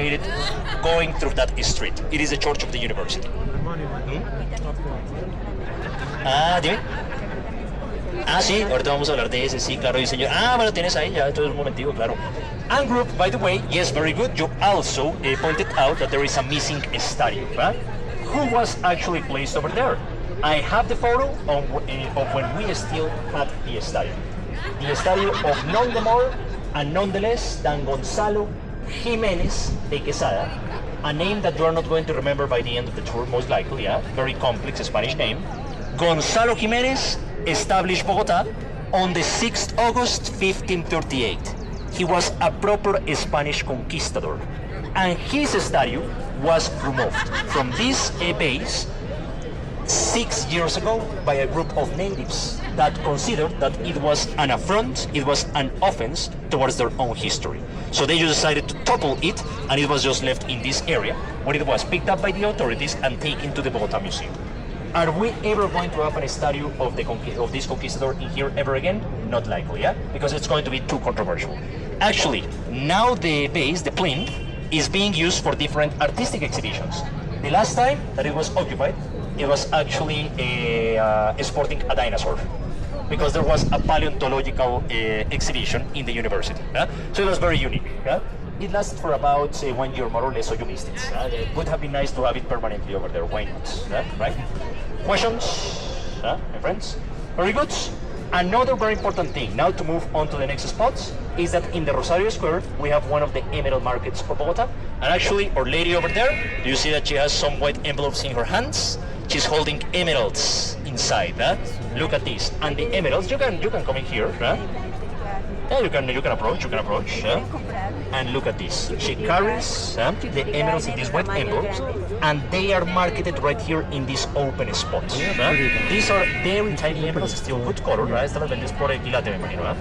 located going through that street. It is the church of the university. Dime. Sí, ahorita vamos a hablar de ese, sí, claro, diseño. Bueno, tienes ahí ya, todo un momentico, claro. And group, by the way, yes, very good. You also pointed out that there is a missing statue. Who was actually placed over there? I have the photo of when we still had the statue. The statue of none more and none less than Gonzalo Jimenez de Quesada, a name that you are not going to remember by the end of the tour, most likely, very complex Spanish name. Gonzalo Jimenez established Bogota on the 6th August 1538. He was a proper Spanish conquistador, and his statue was removed from this base 6 years ago by a group of natives that considered that it was an affront, it was an offense towards their own history. So they just decided to topple it, and it was just left in this area, where it was picked up by the authorities and taken to the Bogota Museum. Are we ever going to have a statue of this conquistador in here ever again? Not likely, because it's going to be too controversial. Actually, now the base, the plinth, is being used for different artistic exhibitions. The last time that it was occupied, it was actually sporting a dinosaur, because there was a paleontological exhibition in the university. So it was very unique. It lasted for about 1 year more or less, so you missed it. It would have been nice to have it permanently over there. Why not? Right? Questions, my friends? Very good. Another very important thing, now to move on to the next spot, is that in the Rosario Square, we have one of the emerald markets of Bogota. And actually, our lady over there, you see that she has some white envelopes in her hands. She's holding emeralds inside. Look at this. And the emeralds, you can come in here. Yeah, you can approach. And look at this. She carries the emeralds in these white envelopes, and they are marketed right here in this open spot. These are very tiny emeralds, still good color. Estas las vendes por el quilate, me imagino.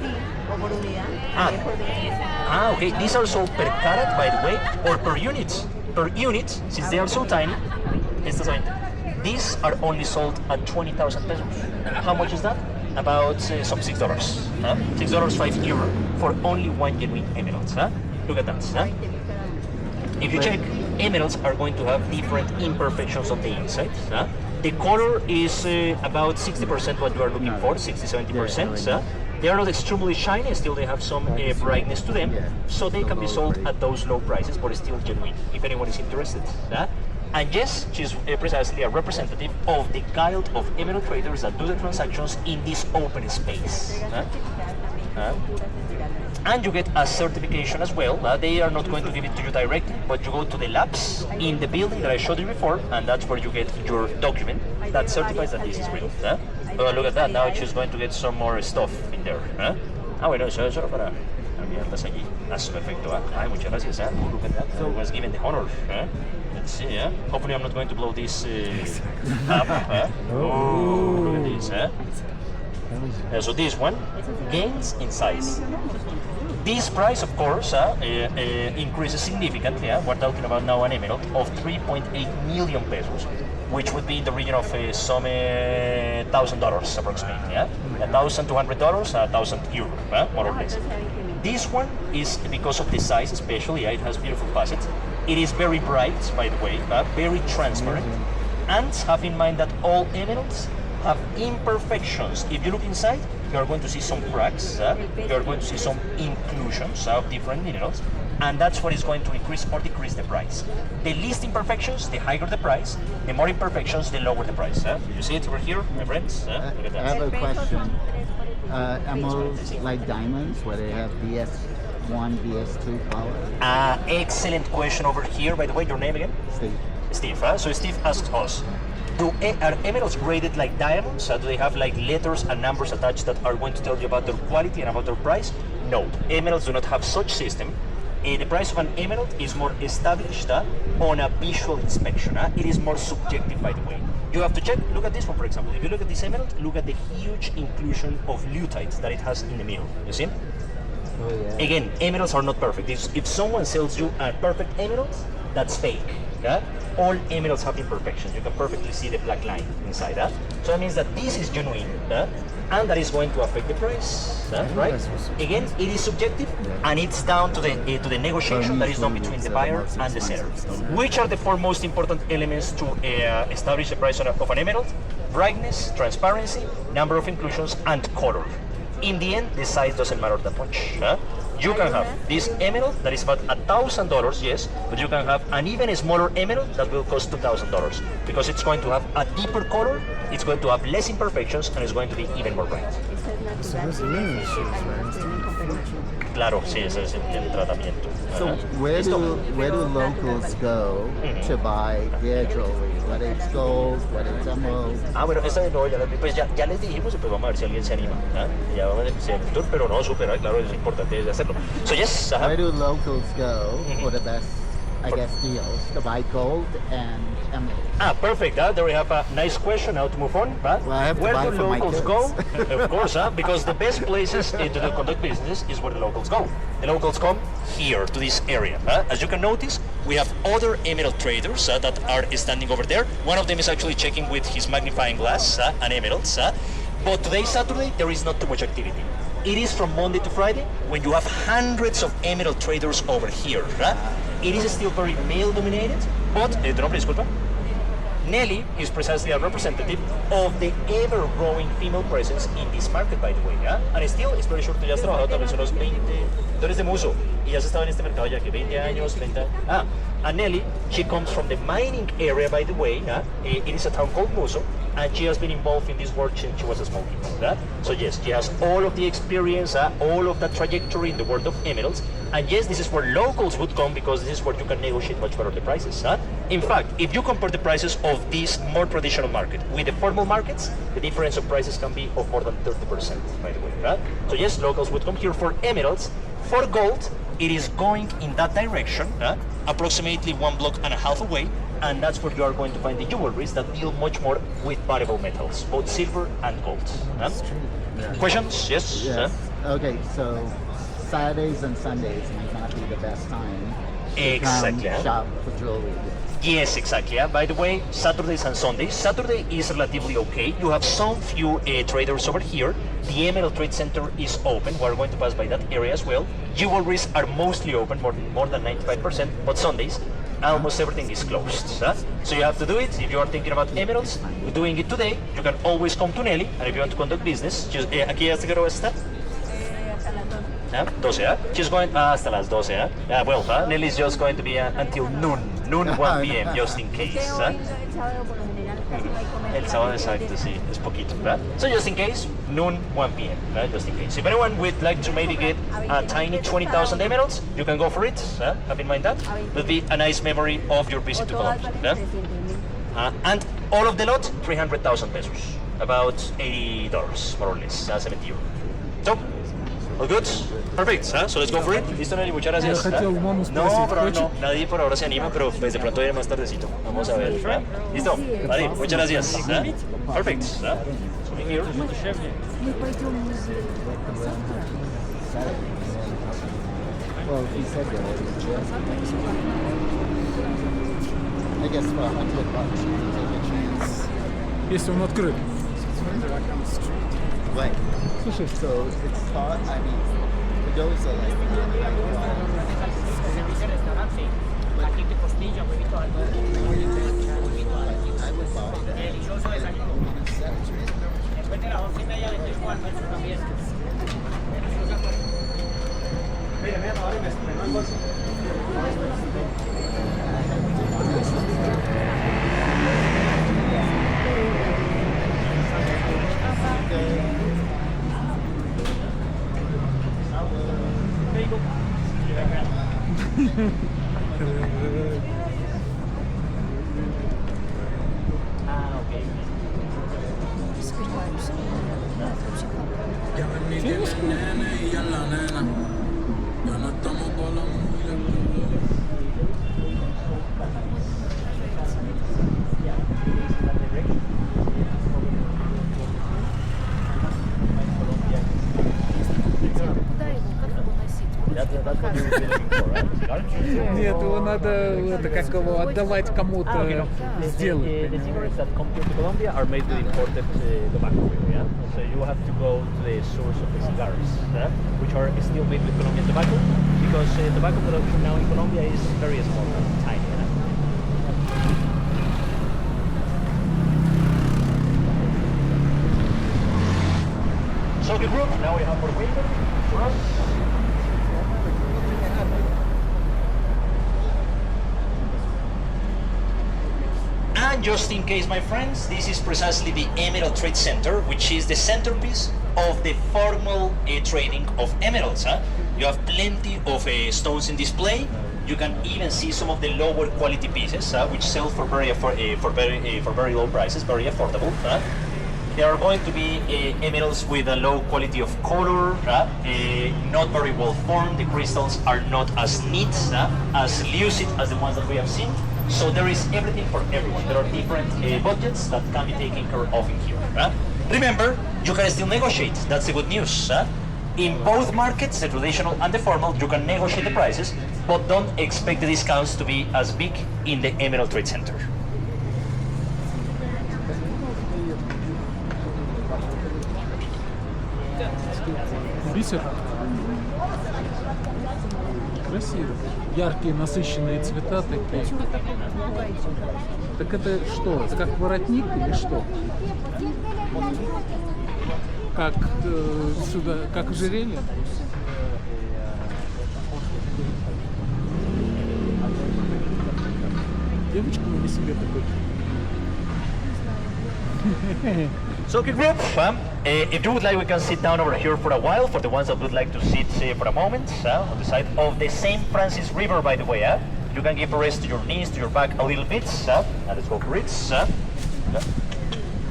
Okay. These are sold per carat, by the way, or per unit. Per unit, since they are so tiny. These are only sold at 20,000 pesos. How much is that? About some $6. $6, €5 for only one genuine emerald. Look at that. If you check, emeralds are going to have different imperfections on the inside. The color is about 60% what you are looking for, 60-70%. They are not extremely shiny, still they have some brightness to them, so they can be sold at those low prices, but still genuine, if anyone is interested. And yes, she's precisely a representative of the guild of emerald traders that do the transactions in this open space. And you get a certification as well. They are not going to give it to you directly, but you go to the labs in the building that I showed you before, and that's where you get your document that certifies that this is real. Look at that, now she's going to get some more stuff in there. Bueno, eso era para enviarlas allí. That's perfecto. Ay, muchas gracias. Look at that, I was given the honor. Let's see, hopefully I'm not going to blow this up. Look at this. So this one gains in size. This price, of course, increases significantly. We're talking about now an emerald of 3.8 million pesos, which would be in the region of some $1,000 approximately. $1,200, €1,000, more or less. This one is because of the size, especially. It has beautiful facets. It is very bright, by the way, very transparent. And have in mind that all emeralds have imperfections. If you look inside, you are going to see some cracks. You are going to see some inclusions of different minerals. And that's what is going to increase or decrease the price. The least imperfections, the higher the price. The more imperfections, the lower the price. You see it over here, my friends? Look at that. I have a question. Emeralds like diamonds, where they have BS1, BS2 power? Excellent question over here. By the way, your name again? Steve. So Steve asks us, are emeralds graded like diamonds? Do they have like letters and numbers attached that are going to tell you about their quality and about their price? No, emeralds do not have such system. The price of an emerald is more established on a visual inspection. It is more subjective, by the way. You have to check. Look at this one, for example. If you look at this emerald, look at the huge inclusion of lutite that it has in the middle. You see? Oh, yeah. Again, emeralds are not perfect. If someone sells you a perfect emerald, that's fake. all emeralds have imperfections. You can perfectly see the black line inside that. So that means that this is genuine, and that is going to affect the price, right? Again, it is subjective, and it's down to the negotiation that is done between the buyer and the seller. Which are the four most important elements to establish the price of an emerald? Brightness, transparency, number of inclusions, and color. In the end, the size doesn't matter that much. You can have this emerald that is about $1,000, yes, but you can have an even smaller emerald that will cost $2,000 because it's going to have a deeper color, it's going to have less imperfections, and it's going to be even more bright. Claro, sí, ese es el tratamiento. So where do locals go to buy their jewelry? Whether it's gold, whether it's emerald? Bueno, esta de nuevo pues ya les dijimos y pues vamos a ver si alguien se anima. Ya vamos a empezar el tour, pero no, súper, claro, es importante hacerlo. So yes, where do locals go for the best, I guess, deals to buy gold and emerald? Perfect. There we have a nice question. Now to move on. Well, I have to where buy do for my locals kids. go? Of course, because the best places to conduct business is where the locals go. The locals come here to this area. As you can notice, we have other emerald traders that are standing over there. One of them is actually checking with his magnifying glass an emeralds. But today, Saturday, there is not too much activity. It is from Monday to Friday when you have hundreds of emerald traders over here. It is still very male-dominated, but tu nombre, disculpa. Nelly is precisely a representative of the ever-growing female presence in this market, by the way. And still, es very sure tú ya has trabajado tal vez unos 20, tú eres de Muso, y ya has estado en este mercado ya que 20 años, 30. And Nelly, she comes from the mining area, by the way. It is a town called Muso, and she has been involved in this work since she was a small kid. So yes, she has all of the experience, all of that trajectory in the world of emeralds. And yes, this is where locals would come because this is where you can negotiate much better the prices. In fact, if you compare the prices of this more traditional market with the formal markets, the difference of prices can be of more than 30%, by the way. So yes, locals would come here for emeralds. For gold, it is going in that direction, approximately 1.5 blocks away, and that's where you are going to find the jewelries that deal much more with variable metals, both silver and gold. Questions? Yes? Okay, so Saturdays and Sundays might not be the best time to Exactly. come shop for jewelry. Yes, exactly. By the way, Saturdays and Sundays. Saturday is relatively okay. You have some few traders over here. The Emerald Trade Center is open. We're going to pass by that area as well. Jewelries are mostly open, more than 95%, but Sundays, almost everything is closed. So you have to do it. If you are thinking about emeralds, doing it today, you can always come to Nelly. And if you want to conduct business, just, aquí hasta que hora vas a estar. 12, She's going hasta las 12, well, Nelly's just going to be until noon 1 p.m. just in case. El sábado exacto, sí, es poquito, So just in case, noon 1 p.m. Just in case. If anyone would like to maybe get a tiny 20,000 emeralds, you can go for it. Have in mind that. Would be a nice memory of your visit to Colombia. And all of the lot, 300,000 pesos, about $80 more or less, 70 euros. So. All good? Perfect, so let's go for it. Listo, Nelly, muchas gracias. No, pero no, nadie por ahora se anima, pero pues de pronto viene más tardecito. Vamos a ver. Listo, vale, muchas gracias. Perfect. So here. Well, he said that. I guess for $100 you can take a chance. Jest on odkryty. Right. So it's hard. I mean, for those that like I would buy that. Ya no estamos por la Нет, его надо это, как его, отдавать кому-то сделать. The cigarettes that come here to Colombia are made with imported tobacco. Yeah? So you have to go to the source of the cigars, which are still made with Colombian tobacco, because tobacco production now in Colombia is very small and tiny. So the group, now we have for winter, for us. And just in case, my friends, this is precisely the Emerald Trade Center, which is the centerpiece of the formal trading of emeralds. You have plenty of stones in display. You can even see some of the lower quality pieces, which sell for very low prices, very affordable. There are going to be emeralds with a low quality of color, not very well formed. The crystals are not as neat, as lucid as the ones that we have seen. So there is everything for everyone. There are different budgets that can be taken care of in here. Remember, you can still negotiate. That's the good news. In both markets, the traditional and the formal, you can negotiate the prices, but don't expect the discounts to be as big in the Emerald Trade Center. Бисер. Красиво. Яркие, насыщенные цвета такие. Так это что? Это как воротник или что? Как сюда, как ожерелье? Девочка на себе такой. So, good group, if you would like, we can sit down over here for a while, for the ones that would like to sit for a moment, on the side of the St. Francis River, by the way. You can give a rest to your knees, to your back a little bit. And let's go for it.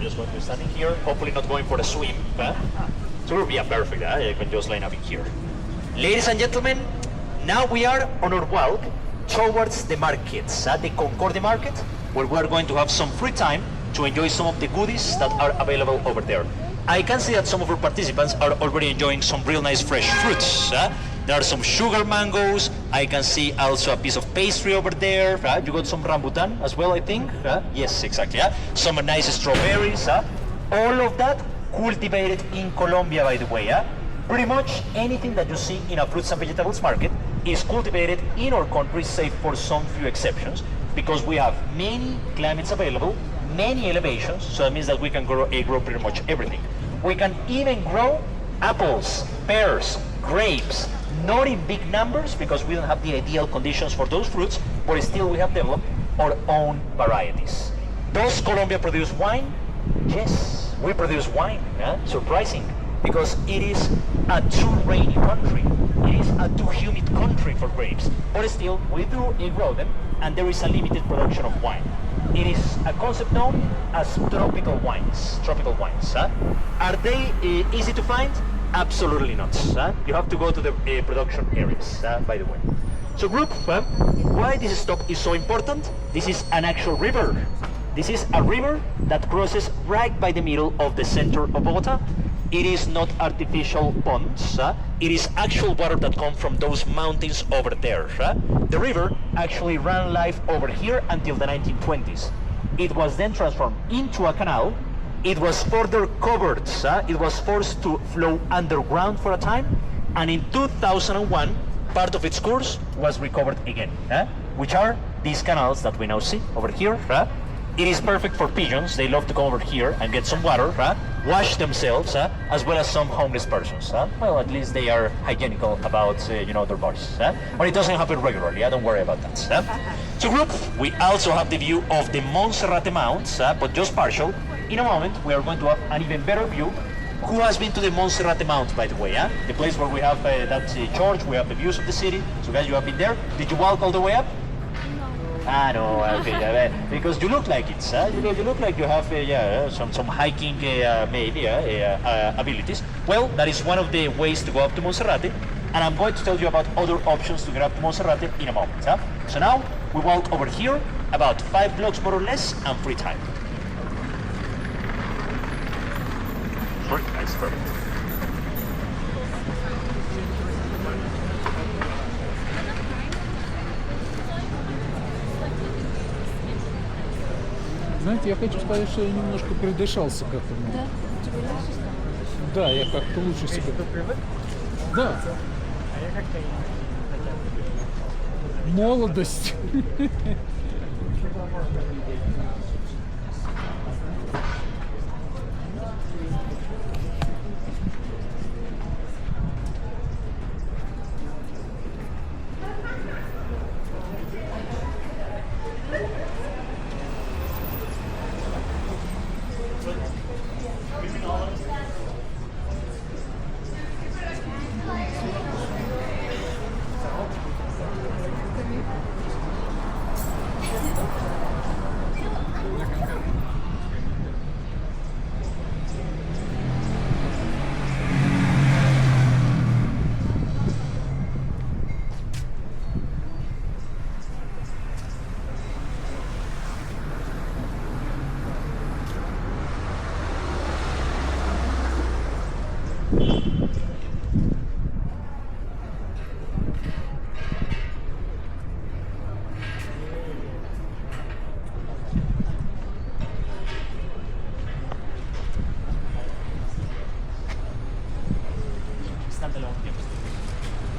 Just going to be standing here, hopefully not going for a swim. So, yeah, perfect. You can just line up in here. Ladies and gentlemen, now we are on our walk towards the markets, the Concordia Market, where we are going to have some free time to enjoy some of the goodies that are available over there. I can see that some of our participants are already enjoying some real nice fresh fruits. There are some sugar mangoes. I can see also a piece of pastry over there. You got some rambutan as well, I think. Yes, exactly. Some nice strawberries. All of that cultivated in Colombia, by the way. Pretty much anything that you see in a fruits and vegetables market is cultivated in our country, save for some few exceptions, because we have many climates available, many elevations, so that means that we can grow pretty much everything. We can even grow apples, pears, grapes, not in big numbers because we don't have the ideal conditions for those fruits, but still we have developed our own varieties. Does Colombia produce wine? Yes, we produce wine. Surprising, because it is a too rainy country. It is a too humid country for grapes, but still we do grow them, and there is a limited production of wine. It is a concept known as tropical wines. Tropical wines. Are they easy to find? Absolutely not. You have to go to the production areas, by the way. So group, why this stop is so important? This is an actual river. This is a river that crosses right by the middle of the center of Bogota. It is not artificial ponds. It is actual water that comes from those mountains over there. The river actually ran live over here until the 1920s. It was then transformed into a canal. It was further covered. It was forced to flow underground for a time. And in 2001, part of its course was recovered again, which are these canals that we now see over here. It is perfect for pigeons. They love to come over here and get some water, wash themselves, as well as some homeless persons. Well, at least they are hygienical about, their bodies. But it doesn't happen regularly. Don't worry about that. So, group, we also have the view of the Monserrate Mounts, but just partial. In a moment, we are going to have an even better view. Who has been to the Monserrate Mounts, by the way? The place where we have that church, we have the views of the city. So, guys, you have been there. Did you walk all the way up? No, okay, because you look like it, you look like you have some hiking maybe abilities. Well, that is one of the ways to go up to Monserrate, and I'm going to tell you about other options to get up to Monserrate in a moment. So now we walk over here about 5 blocks more or less, and free time. Sorry, nice, perfect. Знаете, я хочу сказать, что я немножко придышался к этому. Да? Тебе легче стало? Да, я как-то лучше себя... Да. Молодость.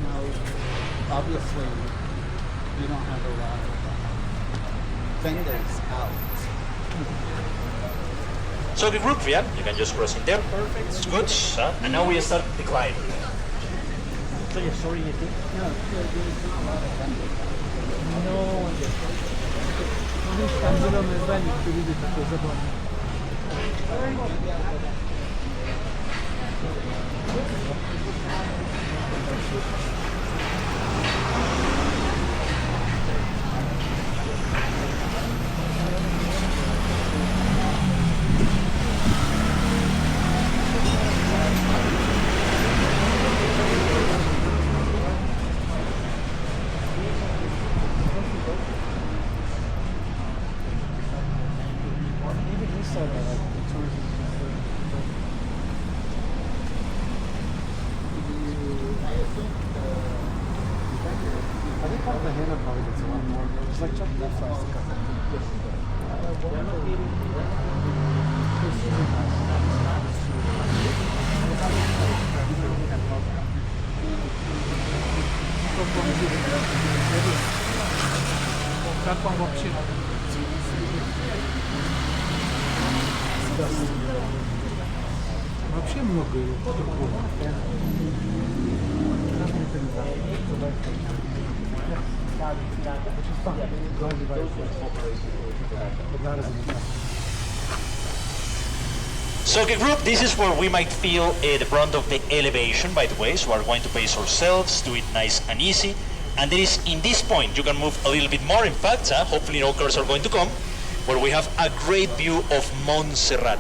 Now, obviously, you don't have a lot of vendors out. So the group, yeah, you can just cross in there. Perfect. It's good. And now we start the climb. No, there's not a lot of vendors. Видишь, там зеленое здание, кто видит, такое забавное. Как вам вообще? Вообще много другого. So okay, group, this is where we might feel the brunt of the elevation, by the way, so we're going to pace ourselves, do it nice and easy. And there is, in this point, you can move a little bit more, in fact, hopefully no cars are going to come, where we have a great view of Monserrate.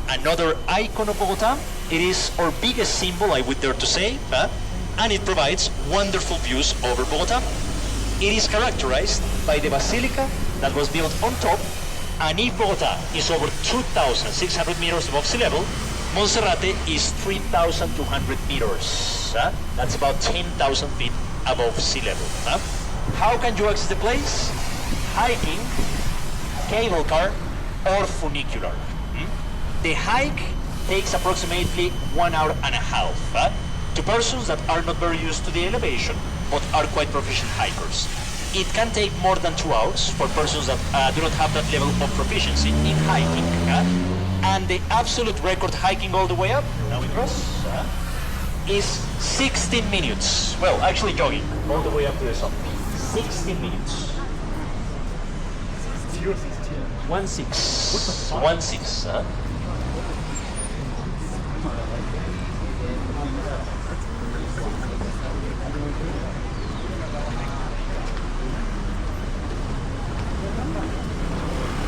Another icon of Bogota. It is our biggest symbol, I would dare to say, and it provides wonderful views over Bogota. It is characterized by the basilica that was built on top, and if Bogota is over 2,600 meters above sea level, Monserrate is 3,200 meters. That's about 10,000 feet above sea level. How can you access the place? Hiking, cable car, or funicular. The hike takes approximately 1 hour and a half to persons that are not very used to the elevation but are quite proficient hikers. It can take more than 2 hours for persons that do not have that level of proficiency in hiking. And the absolute record hiking all the way up, now we cross, is 16 minutes. Well, actually jogging all the way up to the summit. 16 minutes. 1-6.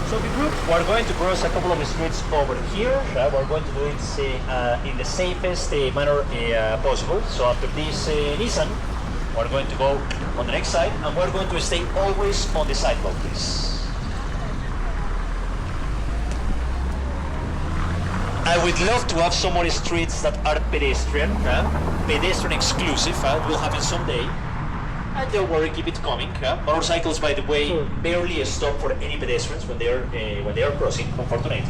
So the group, we're going to cross a couple of streets over here. We're going to do it in the safest manner possible. So after this Nissan, we're going to go on the next side, and we're going to stay always on the sidewalk, please. I would love to have some more streets that are pedestrian, pedestrian exclusive. It will happen someday. And don't worry, keep it coming. Motorcycles, by the way, Sure. barely stop for any pedestrians when they are crossing, unfortunately.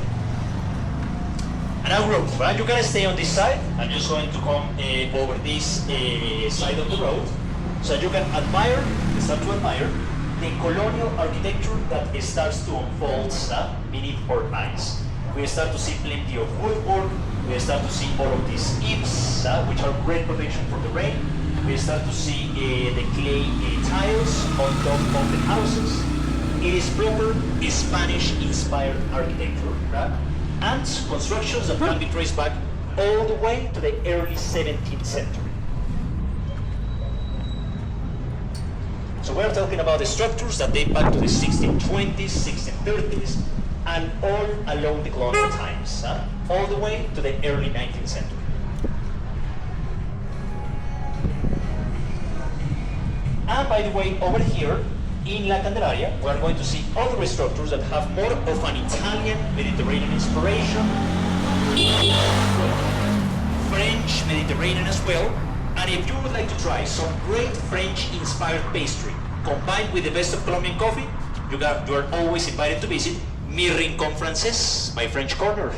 And now group, you can stay on this side. I'm just going to come over this side of the road, so you can start to admire the colonial architecture that starts to unfold beneath our eyes. We start to see plenty of woodwork. We start to see all of these eaves, which are great protection from the rain. We start to see the clay tiles on top of the houses. It is proper Spanish-inspired architecture, and constructions that can be traced back all the way to the early 17th century. So we're talking about the structures that date back to the 1620s, 1630s, and all along the colonial times, all the way to the early 19th century. And by the way, over here in La Candelaria, we are going to see other structures that have more of an Italian Mediterranean inspiration, French Mediterranean as well. And if you would like to try some great French-inspired pastry combined with the best of Colombian coffee, you are always invited to visit Mi Rincón Francés, my French corner.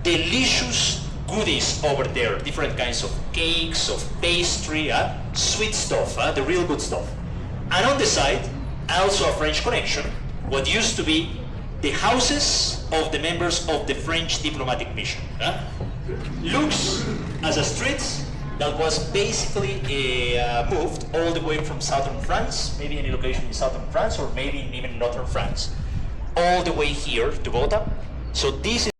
Delicious goodies over there, different kinds of cakes, of pastry, sweet stuff, the real good stuff. And on the side, also a French connection, what used to be the houses of the members of the French diplomatic mission. Looks as a street that was basically moved all the way from southern France, maybe any location in southern France, or maybe even northern France, all the way here to Bogota. So this is